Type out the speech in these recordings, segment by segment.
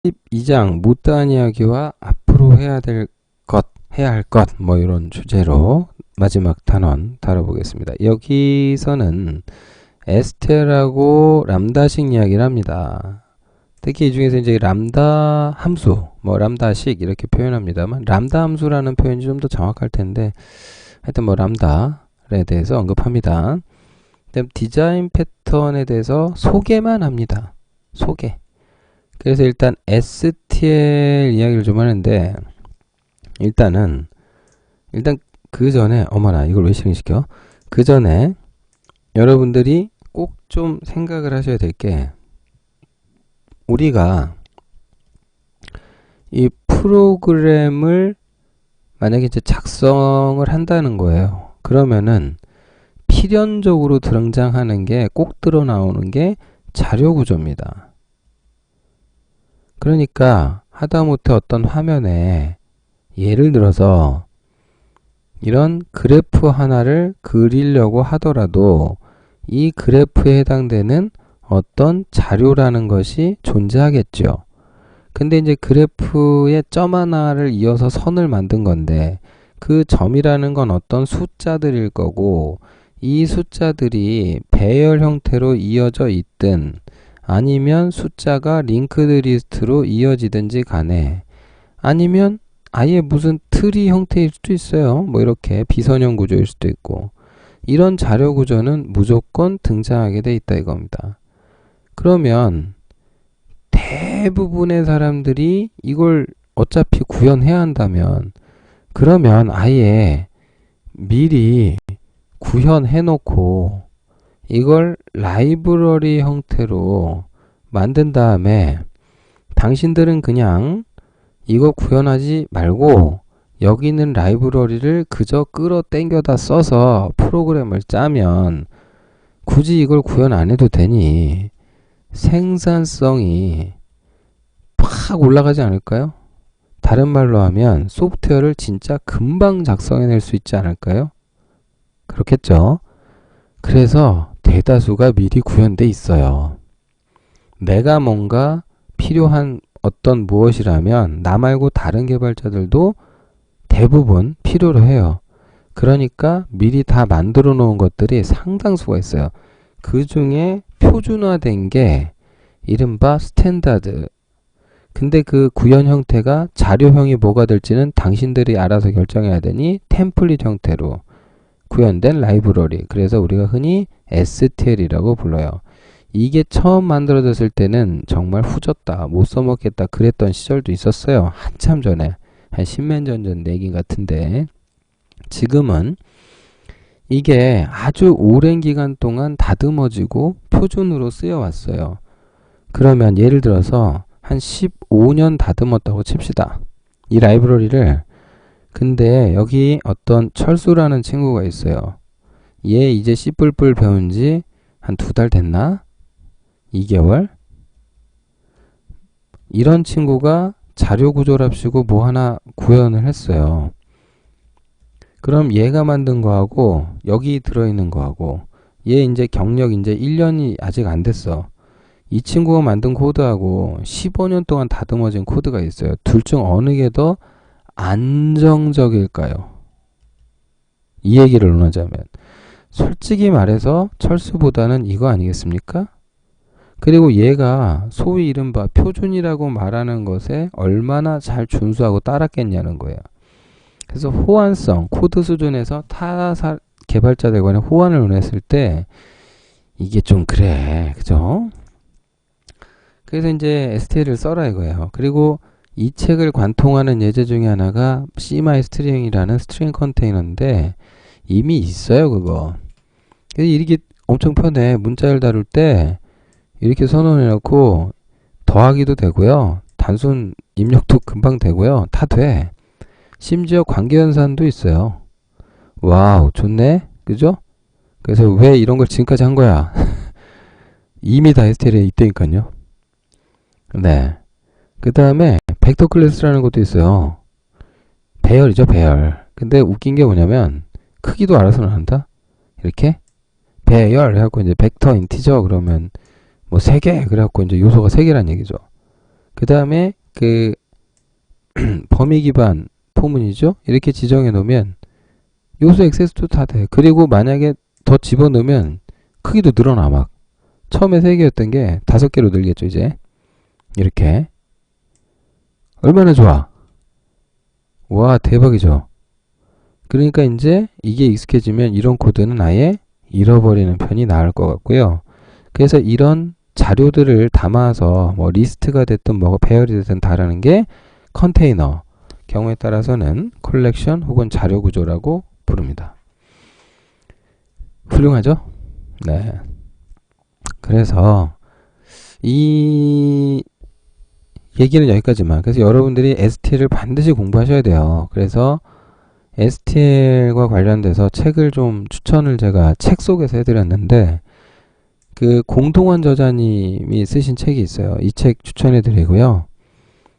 12장 못다한 이야기와 앞으로 해야 할 것, 뭐 이런 주제로 마지막 단원 다뤄보겠습니다. 여기서는 에스텔하고 람다식 이야기를 합니다. 특히 이 중에서 이제 람다 함수, 뭐 람다식 이렇게 표현합니다만 람다 함수라는 표현이 좀 더 정확할 텐데 하여튼 뭐 람다에 대해서 언급합니다. 그다음 디자인 패턴에 대해서 소개만 합니다. 소개. 그래서 일단 STL 이야기를 좀 하는데 일단 그 전에 어머나 이걸 왜 실행시켜? 그 전에 여러분들이 꼭 좀 생각을 하셔야 될 게 우리가 이 프로그램을 만약에 이제 작성을 한다는 거예요. 그러면은 필연적으로 등장하는 게 꼭 드러나오는 게 자료 구조입니다. 그러니까 하다못해 어떤 화면에 예를 들어서 이런 그래프 하나를 그리려고 하더라도 이 그래프에 해당되는 어떤 자료라는 것이 존재하겠죠. 근데 이제 그래프에 점 하나를 이어서 선을 만든 건데 그 점이라는 건 어떤 숫자들일 거고 이 숫자들이 배열 형태로 이어져 있든 아니면 숫자가 링크드 리스트로 이어지든지 간에 아니면 아예 무슨 트리 형태일 수도 있어요. 뭐 이렇게 비선형 구조일 수도 있고 이런 자료 구조는 무조건 등장하게 돼 있다 이겁니다. 그러면 대부분의 사람들이 이걸 어차피 구현해야 한다면 그러면 아예 미리 구현해 놓고 이걸 라이브러리 형태로 만든 다음에 당신들은 그냥 이거 구현하지 말고 여기 있는 라이브러리를 그저 끌어 당겨다 써서 프로그램을 짜면 굳이 이걸 구현 안 해도 되니 생산성이 팍 올라가지 않을까요? 다른 말로 하면 소프트웨어를 진짜 금방 작성해낼 수 있지 않을까요? 그렇겠죠? 그래서 대다수가 미리 구현돼 있어요. 내가 뭔가 필요한 어떤 무엇이라면 나 말고 다른 개발자들도 대부분 필요로 해요. 그러니까 미리 다 만들어 놓은 것들이 상당수가 있어요. 그 중에 표준화된 게 이른바 스탠다드. 근데 그 구현 형태가 자료형이 뭐가 될지는 당신들이 알아서 결정해야 되니 템플릿 형태로 구현된 라이브러리. 그래서 우리가 흔히 STL이라고 불러요. 이게 처음 만들어졌을 때는 정말 후졌다, 못 써먹겠다 그랬던 시절도 있었어요. 한참 전에. 한 10년 전 얘기 같은데 지금은 이게 아주 오랜 기간 동안 다듬어지고 표준으로 쓰여왔어요. 그러면 예를 들어서 한 15년 다듬었다고 칩시다. 이 라이브러리를. 근데 여기 어떤 철수라는 친구가 있어요. 얘 이제 C++ 배운 지 한 2달 됐나? 2개월? 이런 친구가 자료 구조랍시고 뭐 하나 구현을 했어요. 그럼 얘가 만든 거하고 여기 들어있는 거하고 얘 이제 경력 이제 1년이 아직 안 됐어. 이 친구가 만든 코드하고 15년 동안 다듬어진 코드가 있어요. 둘 중 어느 게 더 안정적일까요? 이 얘기를 논하자면 솔직히 말해서 철수보다는 이거 아니겠습니까? 그리고 얘가 소위 이른바 표준이라고 말하는 것에 얼마나 잘 준수하고 따랐겠냐는 거예요. 그래서 호환성, 코드 수준에서 타 개발자들 간에 호환을 논했을 때 이게 좀 그래, 그죠? 그래서 이제 STL을 써라 이거예요. 그리고 이 책을 관통하는 예제 중에 하나가 CMyString이라는 스트링 컨테이너인데 이미 있어요, 그거. 그래서 이렇게 엄청 편해. 문자를 다룰 때 이렇게 선언해놓고 더하기도 되고요. 단순 입력도 금방 되고요. 다 돼. 심지어 관계연산도 있어요. 와우, 좋네? 그죠? 그래서 왜 이런 걸 지금까지 한 거야? 이미 다 STL에 있다니까요. 네. 그 다음에 벡터 클래스라는 것도 있어요. 배열이죠, 배열. 근데 웃긴 게 뭐냐면 크기도 알아서는 한다? 이렇게 배열 해갖고 이제 벡터 인티저 그러면 뭐 3개 그래갖고 이제 요소가 3개란 얘기죠. 그 다음에 그 범위 기반 포문이죠. 이렇게 지정해 놓으면 요소 액세스도 다 돼. 그리고 만약에 더 집어넣으면 크기도 늘어나. 막 처음에 3개였던 게 5개로 늘겠죠. 이제 이렇게. 얼마나 좋아. 와, 대박이죠. 그러니까 이제 이게 익숙해지면 이런 코드는 아예 잃어버리는 편이 나을 것 같고요. 그래서 이런 자료들을 담아서 뭐 리스트가 됐든 뭐 배열이 됐든 다르는 게 컨테이너, 경우에 따라서는 컬렉션 혹은 자료 구조라고 부릅니다. 훌륭하죠? 네. 그래서 이 얘기는 여기까지만. 그래서 여러분들이 STL을 반드시 공부하셔야 돼요. 그래서 STL과 관련돼서 책을 좀 추천을 제가 책 속에서 해드렸는데, 그 공동원 저자님이 쓰신 책이 있어요. 이 책 추천해 드리고요.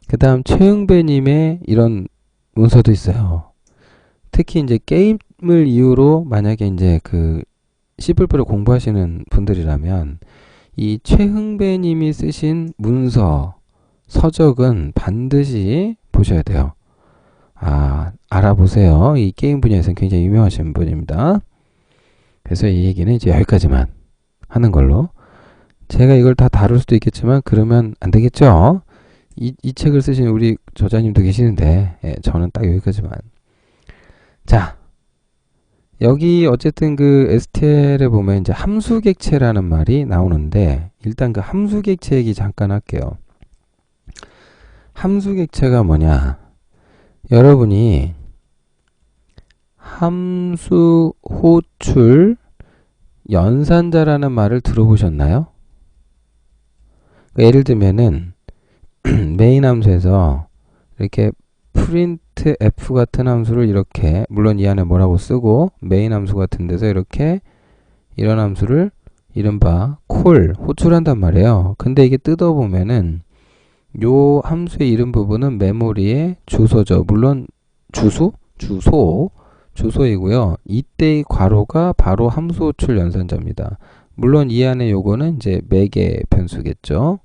그 다음 최응배님의 이런 문서도 있어요. 특히 이제 게임을 이유로 만약에 이제 그 C++ 공부하시는 분들이라면 이 최응배님이 쓰신 문서, 서적은 반드시 보셔야 돼요. 알아보세요. 이 게임 분야에서는 굉장히 유명하신 분입니다. 그래서 이 얘기는 이제 여기까지만 하는 걸로. 제가 이걸 다 다룰 수도 있겠지만 그러면 안 되겠죠. 이 책을 쓰신 우리 저자님도 계시는데, 예, 저는 딱 여기까지만. 자, 여기 어쨌든 그 STL에 보면 이제 함수객체라는 말이 나오는데, 일단 그 함수객체 얘기 잠깐 할게요. 함수객체가 뭐냐? 여러분이 함수 호출 연산자라는 말을 들어보셨나요? 예를 들면은 메인 함수에서 이렇게 print f 같은 함수를 이렇게, 물론 이 안에 뭐라고 쓰고 메인 함수 같은 데서 이렇게 이런 함수를 이른바 콜, 호출한단 말이에요. 근데 이게 뜯어보면은 요 함수의 이름 부분은 메모리의 주소죠. 물론 주소이고요. 이때의 괄호가 바로 함수 호출 연산자입니다. 물론 이 안에 요거는 이제 매개 변수겠죠.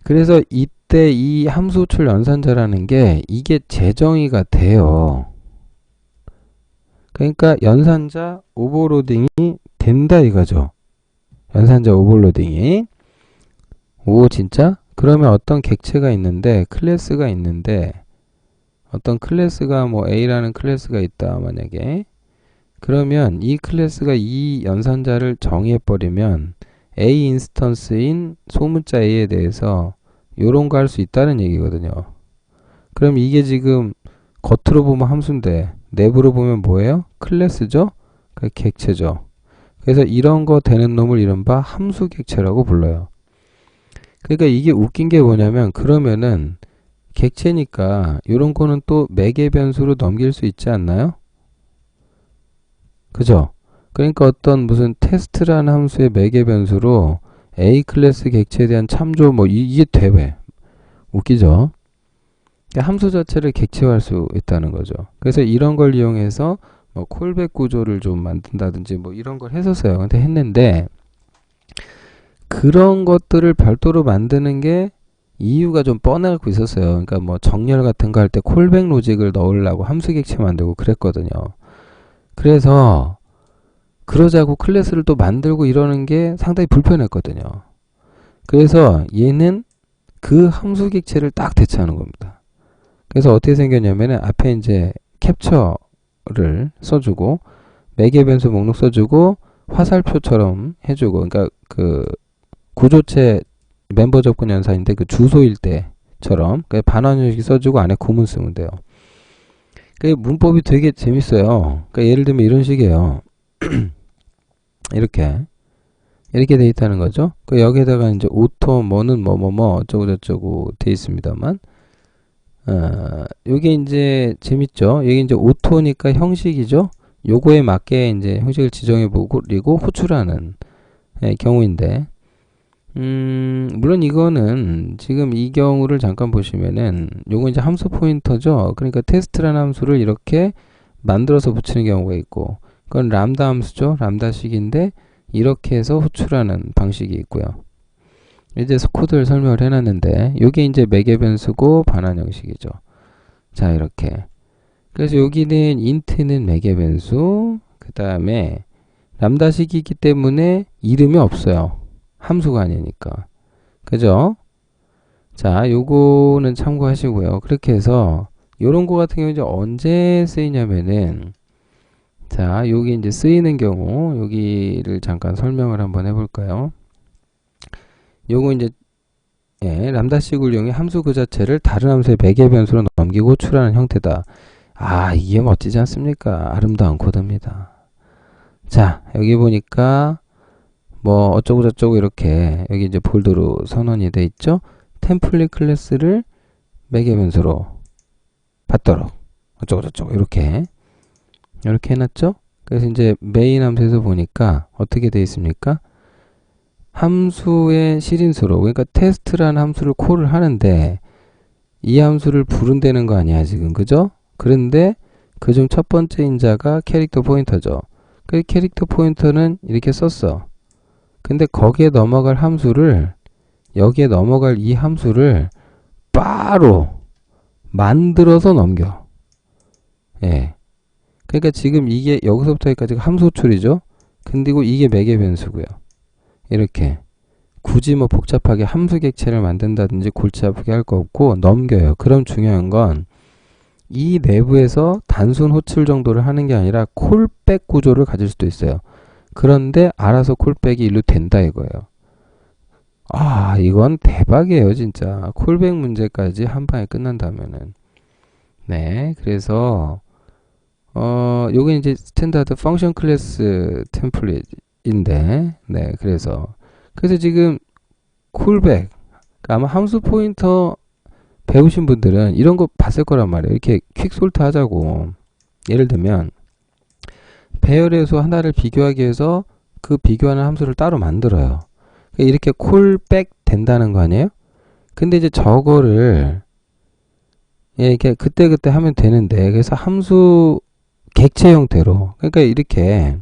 그래서 이때 이 함수 호출 연산자라는 게 이게 재정의가 돼요. 그러니까 연산자 오버로딩이 된다 이거죠. 연산자 오버로딩이. 오, 진짜? 그러면 어떤 객체가 있는데, 클래스가 있는데, 어떤 클래스가 뭐 A라는 클래스가 있다 만약에, 그러면 이 클래스가 이 연산자를 정의해버리면 A 인스턴스인 소문자 A에 대해서 요런 거 할 수 있다는 얘기거든요. 그럼 이게 지금 겉으로 보면 함수인데 내부로 보면 뭐예요? 클래스죠? 그 객체죠. 그래서 이런 거 되는 놈을 이른바 함수 객체라고 불러요. 그러니까 이게 웃긴 게 뭐냐면, 그러면은 객체니까 이런 거는 또 매개 변수로 넘길 수 있지 않나요? 그죠? 그러니까 어떤 무슨 테스트라는 함수의 매개 변수로 A 클래스 객체에 대한 참조 뭐 이게 돼. 왜? 웃기죠? 그러니까 함수 자체를 객체화할 수 있다는 거죠. 그래서 이런 걸 이용해서 뭐 콜백 구조를 좀 만든다든지 뭐 이런 걸 했었어요. 근데 했는데 그런 것들을 별도로 만드는 게 이유가 좀 뻔하고 있었어요. 그러니까 뭐 정렬 같은 거 할 때 콜백 로직을 넣으려고 함수 객체 만들고 그랬거든요. 그래서 그러자고 클래스를 또 만들고 이러는 게 상당히 불편했거든요. 그래서 얘는 그 함수 객체를 딱 대체하는 겁니다. 그래서 어떻게 생겼냐면 앞에 이제 캡처를 써주고 매개 변수 목록 써주고 화살표처럼 해주고, 그러니까 그 구조체 멤버 접근 연산인데 그 주소일 때처럼 반환 형식 써주고 안에 구문 쓰면 돼요. 그 문법이 되게 재밌어요. 그러니까 예를 들면 이런 식이에요. 이렇게 돼 있다는 거죠. 그 여기에다가 이제 오토 뭐는 뭐뭐뭐 어쩌고 저쩌고 돼 있습니다만, 요게 이제 재밌죠. 여기 이제 오토니까 형식이죠. 요거에 맞게 이제 형식을 지정해보고 그리고 호출하는 경우인데, 물론 이거는 지금 이 경우를 잠깐 보시면은 요거 이제 함수 포인터죠. 그러니까 테스트라는 함수를 이렇게 만들어서 붙이는 경우가 있고, 그건 람다 함수죠. 람다식인데 이렇게 해서 호출하는 방식이 있고요. 이제 코드를 설명을 해놨는데 요게 이제 매개 변수고 반환 형식이죠. 자, 이렇게. 그래서 여기는 int는 매개 변수, 그 다음에 람다식이기 때문에 이름이 없어요. 함수가 아니니까. 그죠? 자, 요거는 참고하시고요. 그렇게 해서 요런 거 같은 경우 이제 언제 쓰이냐면은, 자, 여기 이제 쓰이는 경우 여기를 잠깐 설명을 한번 해볼까요? 요거 이제 람다식을 이용해 함수 그 자체를 다른 함수의 매개 변수로 넘기고 호출하는 형태다. 아, 이게 멋지지 않습니까? 아름다운 코드입니다. 자, 여기 보니까 뭐 어쩌고 저쩌고 이렇게 여기 이제 볼드로 선언이 돼 있죠. 템플릿 클래스를 매개 변수로 받도록 어쩌고 저쩌고 이렇게 해놨죠. 그래서 이제 메인 함수에서 보니까 어떻게 돼 있습니까? 함수의 실인수로, 그러니까 테스트라는 함수를 콜을 하는데 이 함수를 부른다는 거 아니야 지금, 그죠? 그런데 그중 첫 번째 인자가 캐릭터 포인터죠. 그 캐릭터 포인터는 이렇게 썼어. 근데 거기에 넘어갈 함수를, 여기에 넘어갈 이 함수를 바로 만들어서 넘겨. 예. 그러니까 지금 이게 여기서부터 여기까지가 함수 호출이죠. 근데 이게 매개 변수고요. 이렇게 굳이 뭐 복잡하게 함수 객체를 만든다든지 골치 아프게 할 거 없고 넘겨요. 그럼 중요한 건 이 내부에서 단순 호출 정도를 하는 게 아니라 콜백 구조를 가질 수도 있어요. 그런데 알아서 콜백이 일로 된다 이거예요. 아, 이건 대박이에요 진짜. 콜백 문제까지 한 방에 끝난다면은. 네, 그래서 요게 이제 스탠다드 펑션 클래스 템플릿인데, 네, 그래서 지금 콜백, 아마 함수 포인터 배우신 분들은 이런 거 봤을 거란 말이에요. 이렇게 퀵솔트 하자고. 예를 들면 배열에서 하나를 비교하기 위해서 그 비교하는 함수를 따로 만들어요. 이렇게 콜백 된다는 거 아니에요? 근데 이제 저거를 이렇게 그때그때 하면 되는데, 그래서 함수 객체 형태로, 그러니까 이렇게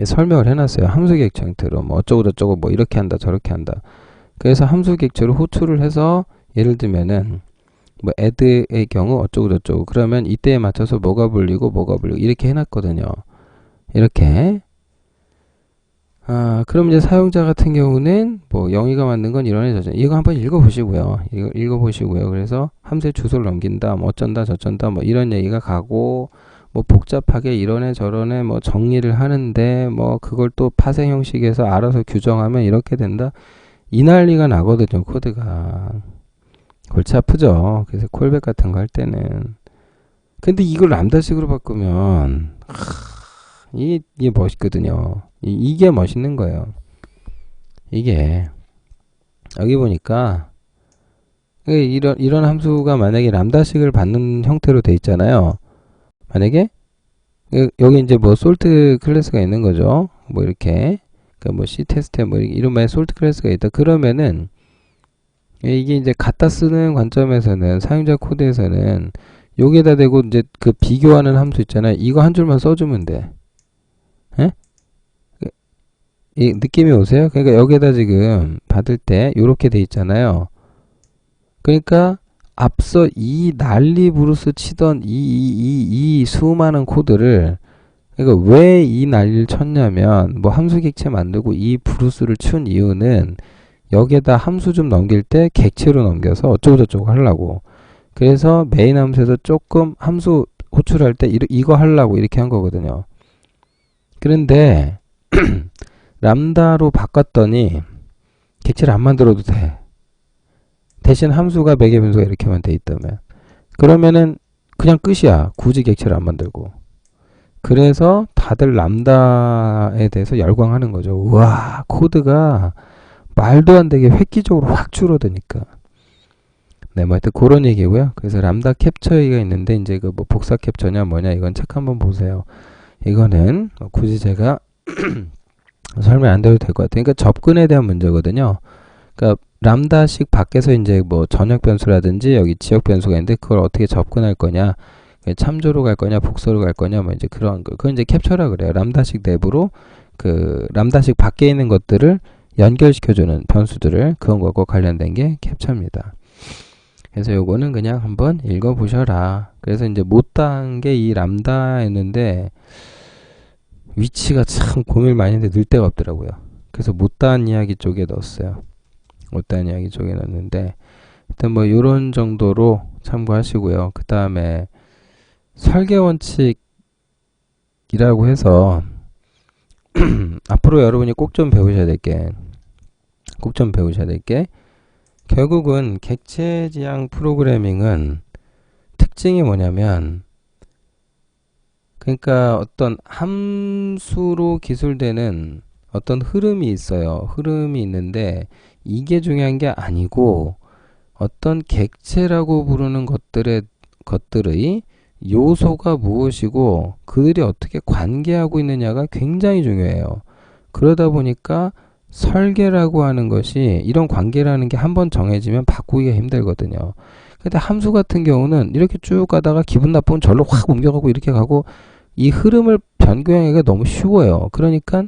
설명을 해놨어요. 함수 객체 형태로 뭐 어쩌고 저쩌고 뭐 이렇게 한다 저렇게 한다. 그래서 함수 객체로 호출을 해서 예를 들면은 뭐 add의 경우 어쩌고 저쩌고, 그러면 이때에 맞춰서 뭐가 불리고 이렇게 해놨거든요. 이렇게. 그럼 이제 사용자 같은 경우는 뭐 영희가 만든 건 이런 저런, 이거 한번 읽어보시고요. 이거 읽어보시고요. 그래서 함수의 주소를 넘긴다, 뭐 어쩐다 저쩐다 뭐 이런 얘기가 가고, 뭐 복잡하게 이러네 저러네 뭐 정리를 하는데 뭐 그걸 또 파생 형식에서 알아서 규정하면 이렇게 된다, 이 난리가 나거든요. 코드가 골치 아프죠. 그래서 콜백 같은 거 할 때는. 근데 이걸 람다식으로 바꾸면 이게 멋있거든요. 이게 멋있는 거예요. 이게 여기 보니까 이런 함수가 만약에 람다식을 받는 형태로 돼 있잖아요. 만약에 여기 이제 뭐 솔트 클래스가 있는 거죠. 뭐 이렇게 그러니까 뭐 C 테스트에 뭐 이런 말에 솔트 클래스가 있다. 그러면은 이게 이제 갖다 쓰는 관점에서는, 사용자 코드에서는 여기에다 대고 이제 그 비교하는 함수 있잖아요. 이거 한 줄만 써주면 돼. 예? 이 느낌이 오세요? 그러니까 여기에다 지금 받을 때 이렇게 돼 있잖아요. 그러니까 앞서 이 난리 부르스 치던 이 수많은 코드를, 그러니까 왜 이 난리를 쳤냐면 뭐 함수 객체 만들고 이 부르스를 춘 이유는 여기에다 함수 좀 넘길 때 객체로 넘겨서 어쩌고 저쩌고 하려고. 그래서 메인 함수에서 조금 함수 호출할 때 이거 하려고 이렇게 한 거거든요. 그런데 람다로 바꿨더니 객체를 안 만들어도 돼. 대신 함수가 매개 변수가 이렇게만 돼 있다면, 그러면은 그냥 끝이야. 굳이 객체를 안 만들고. 그래서 다들 람다에 대해서 열광하는 거죠. 우와, 코드가 말도 안 되게 획기적으로 확 줄어드니까. 네, 뭐 하여튼 그런 얘기고요. 그래서 람다 캡처 얘기가 있는데, 이제 그 뭐 복사 캡처냐 뭐냐 이건 책 한번 보세요. 이거는 굳이 제가 설명 안 드려도 될 것 같아요. 그러니까 접근에 대한 문제거든요. 그러니까 람다식 밖에서 이제 뭐 전역 변수라든지 여기 지역 변수가 있는데 그걸 어떻게 접근할 거냐, 참조로 갈 거냐 복소로 갈 거냐 뭐 이제 그런 거, 그건 이제 캡처라 그래요. 람다식 내부로 그 람다식 밖에 있는 것들을 연결시켜주는 변수들을 그런 것과 관련된 게 캡처입니다. 그래서 요거는 그냥 한번 읽어보셔라. 그래서 이제 못다한 게 이 람다였는데 위치가 참 고민을 많이 했는데 넣을 데가 없더라고요. 그래서 못다한 이야기 쪽에 넣었어요. 못다한 이야기 쪽에 넣었는데 일단 뭐 요런 정도로 참고하시고요. 그 다음에 설계 원칙이라고 해서 앞으로 여러분이 꼭 좀 배우셔야 될 게 결국은 객체지향 프로그래밍은 특징이 뭐냐면 그러니까 어떤 함수로 기술되는 어떤 흐름이 있어요. 흐름이 있는데 이게 중요한 게 아니고 어떤 객체라고 부르는 것들의 요소가 무엇이고 그들이 어떻게 관계하고 있느냐가 굉장히 중요해요. 그러다 보니까 설계라고 하는 것이 이런 관계라는 게 한번 정해지면 바꾸기가 힘들거든요. 근데 함수 같은 경우는 이렇게 쭉 가다가 기분 나쁘면 절로 확 옮겨가고 이렇게 가고 이 흐름을 변경하기가 너무 쉬워요. 그러니까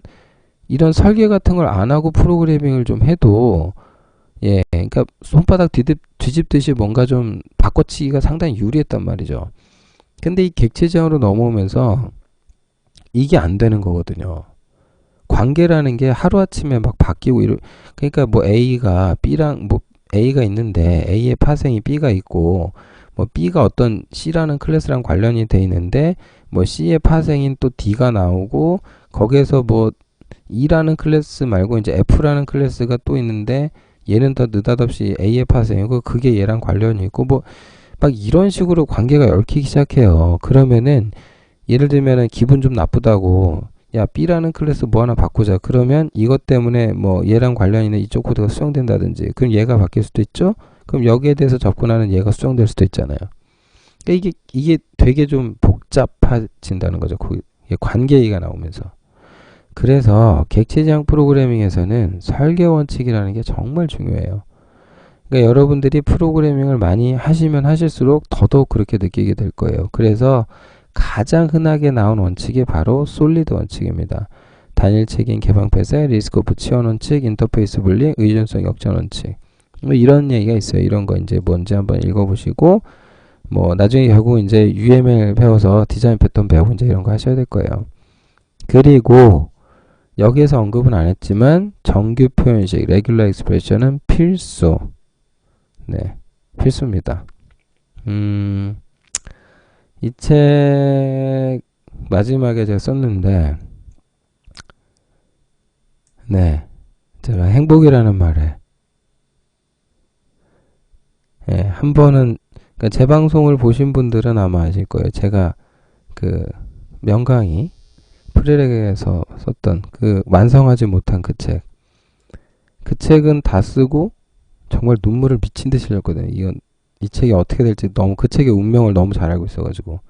이런 설계 같은 걸 안 하고 프로그래밍을 좀 해도 예, 그러니까 손바닥 뒤집듯이 뭔가 좀 바꿔치기가 상당히 유리했단 말이죠. 근데 이 객체지향으로 넘어오면서 이게 안 되는 거거든요. 관계라는 게 하루아침에 막 바뀌고 그러니까 뭐 A가 B랑 뭐 A가 있는데 A의 파생이 B가 있고 뭐 B가 어떤 C라는 클래스랑 관련이 돼 있는데 뭐 C의 파생인 또 D가 나오고 거기에서 뭐 E라는 클래스 말고 이제 F라는 클래스가 또 있는데 얘는 더 느닷없이 A의 파생이고 그게 얘랑 관련이 있고 뭐 막 이런 식으로 관계가 얽히기 시작해요. 그러면은 예를 들면은 기분 좀 나쁘다고 야 B라는 클래스 뭐 하나 바꾸자. 그러면 이것 때문에 뭐 얘랑 관련 있는 이쪽 코드가 수정된다든지 그럼 얘가 바뀔 수도 있죠. 그럼 여기에 대해서 접근하는 얘가 수정될 수도 있잖아요. 그러니까 이게 되게 좀 복잡해진다는 거죠. 관계가 나오면서. 그래서 객체지향 프로그래밍에서는 설계 원칙이라는 게 정말 중요해요. 그러니까 여러분들이 프로그래밍을 많이 하시면 하실수록 더더욱 그렇게 느끼게 될 거예요. 그래서 가장 흔하게 나온 원칙이 바로 솔리드 원칙입니다. 단일 책임 개방 폐쇄, 리스크 오프 치원 원칙, 인터페이스 분리, 의존성 역전 원칙. 뭐 이런 얘기가 있어요. 이런 거 이제 뭔지 한번 읽어보시고 뭐 나중에 결국 이제 UML 배워서 디자인 패턴 배우고 이제 이런 거 하셔야 될 거예요. 그리고 여기에서 언급은 안 했지만 정규 표현식, 레귤러 익스프레션은 필수. 네, 필수입니다. 이 책 마지막에 제가 썼는데 네, 제가 행복이라는 말에 예, 한 번은 그러니까 제 방송을 보신 분들은 아마 아실 거예요. 제가 그 명강의 프리렉에서 썼던 그 완성하지 못한 그 책. 그 책은 다 쓰고 정말 눈물을 미친 듯이 흘렸거든요. 이 책이 어떻게 될지 너무 그 책의 운명을 너무 잘 알고 있어가지고.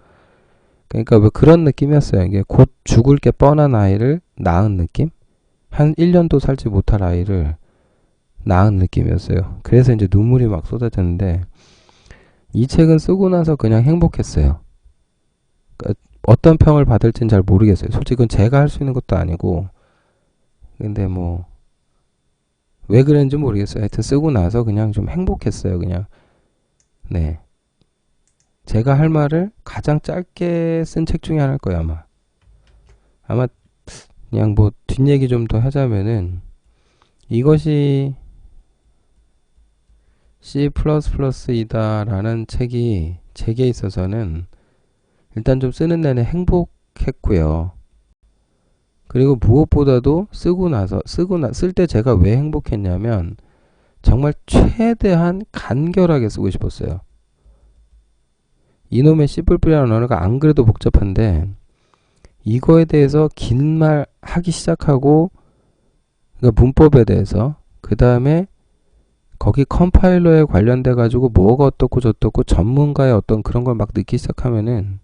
그러니까 뭐 그런 느낌이었어요. 이게 곧 죽을 게 뻔한 아이를 낳은 느낌? 한 1년도 살지 못할 아이를 낳은 느낌이었어요. 그래서 이제 눈물이 막 쏟아졌는데 이 책은 쓰고 나서 그냥 행복했어요. 그러니까 어떤 평을 받을지는 잘 모르겠어요. 솔직히 그건 제가 할 수 있는 것도 아니고 근데 뭐 왜 그랬는지 모르겠어요. 하여튼 쓰고 나서 그냥 좀 행복했어요. 그냥 네, 제가 할 말을 가장 짧게 쓴 책 중에 하나일 거예요. 아마 그냥 뭐 뒷얘기 좀 더 하자면은 이것이 C++이다 라는 책이 제게 있어서는 일단 좀 쓰는 내내 행복했고요. 그리고 무엇보다도 쓸 때 제가 왜 행복했냐면 정말 최대한 간결하게 쓰고 싶었어요. 이놈의 C++라는 언어가 안 그래도 복잡한데 이거에 대해서 긴 말 하기 시작하고 그러니까 문법에 대해서 그 다음에 거기 컴파일러에 관련돼 가지고 뭐가 어떻고 저떻고 전문가의 어떤 그런 걸 막 넣기 시작하면은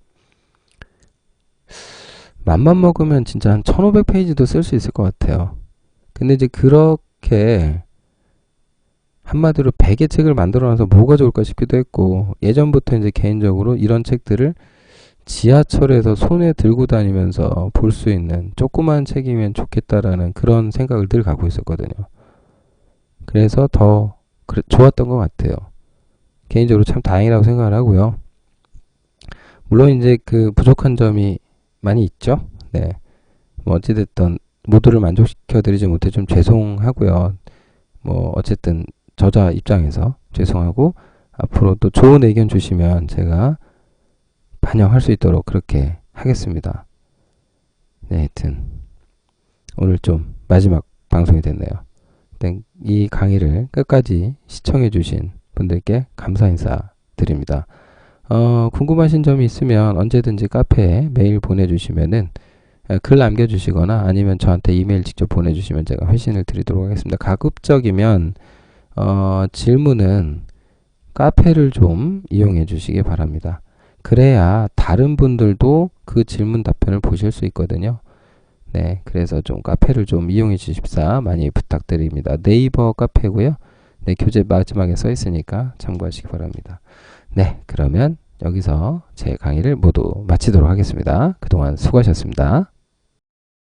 맘만 먹으면 진짜 한 1500페이지도 쓸 수 있을 것 같아요. 근데 이제 그렇게 한마디로 100의 책을 만들어놔서 뭐가 좋을까 싶기도 했고 예전부터 이제 개인적으로 이런 책들을 지하철에서 손에 들고 다니면서 볼 수 있는 조그만 책이면 좋겠다라는 그런 생각을 늘 갖고 있었거든요. 그래서 더 좋았던 것 같아요. 개인적으로 참 다행이라고 생각을 하고요. 물론 이제 그 부족한 점이 많이 있죠. 네. 뭐 어찌됐든 모두를 만족시켜드리지 못해 좀 죄송하고요. 뭐 어쨌든 저자 입장에서 죄송하고 앞으로 또 좋은 의견 주시면 제가 반영할 수 있도록 그렇게 하겠습니다. 네, 하여튼 오늘 좀 마지막 방송이 됐네요. 이 강의를 끝까지 시청해 주신 분들께 감사 인사 드립니다. 궁금하신 점이 있으면 언제든지 카페에 메일 보내주시면은 글 남겨주시거나 아니면 저한테 이메일 직접 보내주시면 제가 회신을 드리도록 하겠습니다. 가급적이면 질문은 카페를 좀 이용해 주시기 바랍니다. 그래야 다른 분들도 그 질문 답변을 보실 수 있거든요. 네, 그래서 좀 카페를 좀 이용해 주십사 많이 부탁드립니다. 네이버 카페고요. 네, 교재 마지막에 써 있으니까 참고하시기 바랍니다. 네, 그러면 여기서 제 강의를 모두 마치도록 하겠습니다. 그동안 수고하셨습니다.